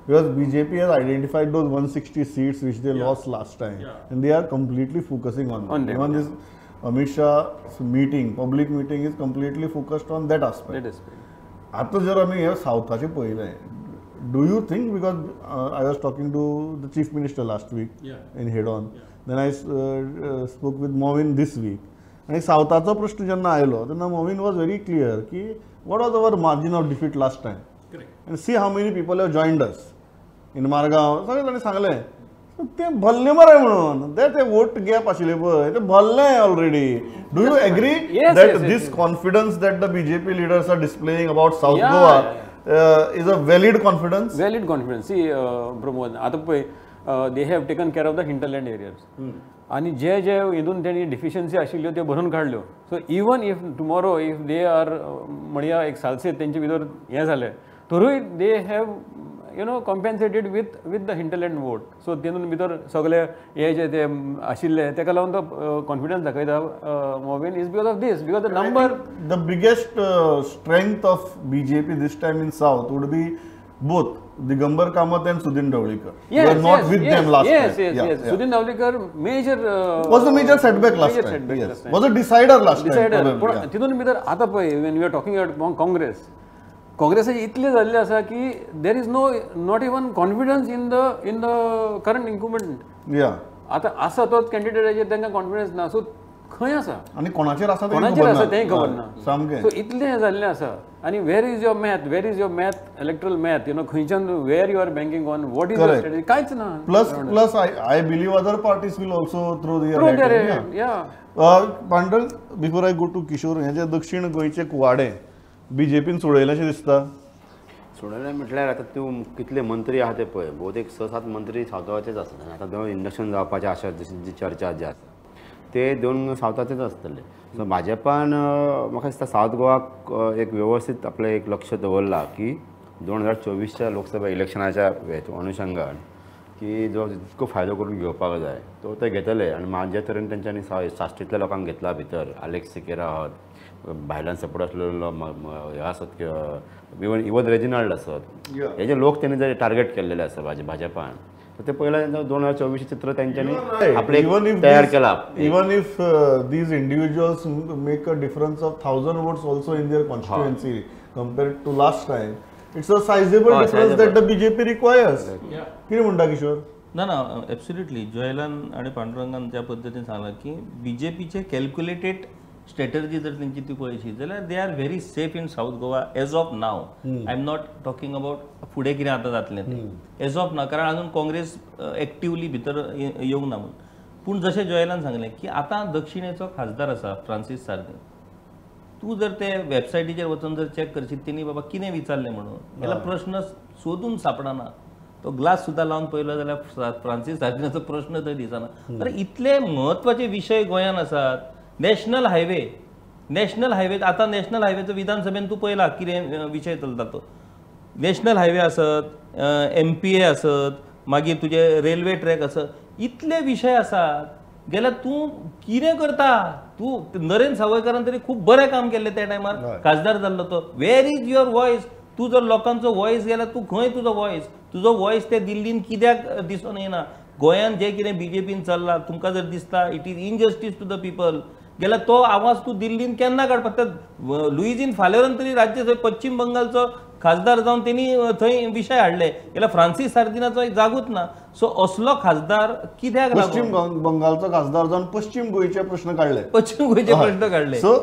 because BJP has identified those 160 seats which they lost last time, and they are completely focusing on them. Even this Amit Shah's meeting, public meeting is completely focused on that aspect. आता जर आम्ही हे साऊथाचे पळयलें, do you think, because I was talking to the Chief Minister last week in head-on, then I spoke with Movin this week, आणि साऊथाचो प्रश्न जेन्ना आयलो तेन्ना Movin was very clear की what was our margin of defeat last time, and see how many people have joined us in Margaon. सगळे जाणी सांगलें ते भरले मरे म्हणून, ते वोट गॅप आशिल्ले पळय ते भरले already. Do you agree that this confidence that the BJP leaders are displaying about South Goa is a valid confidence? Valid confidence. See, Pramod, आता पळय they have taken care of the hinterland areas. आणि जे हितून त्यांनी deficiency आशिल्ल्यो त्यो भरून काडल्यो. So even if tomorrow if they are म्हणया एक सालसेत तेंचे भितर हें जालें तरूय they have compensated with the hinterland vote. So तेतून भितर सगळे हे जे ते आशिल्ले तेका लागून तो कॉन्फिडन्स दाखयता Mauvin is because of this, because the number. The biggest strength of BJP this time in South would be both Digambar Kamath and Sudhin Dhawlikar. You were not with them last time. Yes. Sudhin Dhawlikar was the major setback last time. Yes. Was a decider last time. तितून भितर आता पळय when we are talking about Congress, काँग्रेसाचे इतले जाल्ले आसा की there is not even confidence in the current incumbent. आता आसा तोच कॅन्डिडेटाचेर तांकां कॉन्फिडन्स ना. सो खंय आसा आनी कोणाचेर आसा तें खबर ना सामकें. सो इतलें जाल्लें आसा. आनी where is your math electoral math खंयच्यान where you are banking on, what is your strategy, कांयच ना. Plus I believe other parties will also throw their pandal. Before I go to Kishore, हेजे दक्षिण गोंयचे कुवाडे BJPन सोडयलेशें दिसता. सोडले म्हटल्यार आतां तूं कितले मंत्री आहा ते पळय, भोवतेक 6-7 मंत्री सावथाचेच आसतले. आतां दोन इंडक्शन जावपाचे आशा जी चर्चा जे आसा ते 2 सावथाचेच आसतले. सो भाजपान म्हाका दिसता सावथ गोवाक एक व्यवस्थीत आपलें एक लक्ष दवरला की 2024च्या लोकसभा इलेक्शनाच्या अनुशंगान की जो जितको फायदो करून घेवपाक जाय तो ते घेतले. आनी म्हाजे तरेन तेंच्यांनी साश्टीतल्या लोकांक घेतला भितर. आलेक्स सिकेरा आहात, भायल्यान सपोर्ट आसलेलो हे आसत, इवन रेजिनाल्ड आसत, हे जे लोक तेणी जे टार्गेट केल्लेले आसा भाजपान. ते पयला 2024 चित्र तेंच्यांनी आपले तयार केला. Even if these individuals make a difference of 1000 votes also in their constituency compared to last time, it's a sizable difference that the BJP requires. कितें म्हणटा किशोर? ना एब्सोल्युटली जयलान आणि पांडुरंगान त्या पद्दतीन सांगला की BJPचे कॅल्क्युलेटेड स्ट्रॅटर्जी जर तेंची ती पळयशी जाल्यार they are very safe in South Goa as of now. I am not talking about फुडें कितें आतां जातलें तें एज ऑफ नाव, कारण अजून काँग्रेस एक्टिवली भितर येवंक ना म्हणून. पूण जशें जयलान सांगलें की आतां दक्षिणेचो खासदार आसा फ्रांसीस सार्दी. तूं जर ते वेबसायटीचेर वचून जर चॅक करशीत तेणी बाबा कितें विचारलें म्हणून जाल्यार प्रश्न सोदून सापडना. तो ग्लास सुद्दां लावन पळयलो जाल्यार फ्रांसीस सार्दिनाचो प्रश्न थंय दिसना. अरे इतले म्हत्वाचे विशय गोंयांत आसात. नॅशनल हायवे आता नॅशनल हायवेचो विधानसभेन तूं पळयला कितें विशय चलता तो. नॅशनल हायवे आसत, MPA आसत, मागीर तुजे रेल्वे ट्रॅक आसत, इतले विशय आसात जाल्यार तूं कितें करता. तूं नरेंद्र सावयकारान तरी खूब बरें काम केल्लें त्या टायमार खासदार जाल्लो तो. वेर इज युअर वॉयस? तूं जर लोकांचो वॉयस गेल्यार तूं खंय तुजो वॉयस ते दिल्लीन कित्याक दिसून येना? गोंयांत जे कितें BJPन चल्लां तुमकां जर दिसता it is injustice to the people गेल्यार तो आवाज तूं दिल्लीन केन्ना काडपाक? लुईजीन फालेवरान तरी राज्य पश्चिम बंगालचो खासदार जावन तेणी थंय विशय हाडले जाल्यार फ्रांसीस सार्दिनाचो जागूच ना. सो असलो खासदार कित्याक पश्चिम बंगालचो खासदार जावन पश्चिम गोंयचे प्रश्न काडले. पश्चिम गोंयचे प्रश्न काडले. सो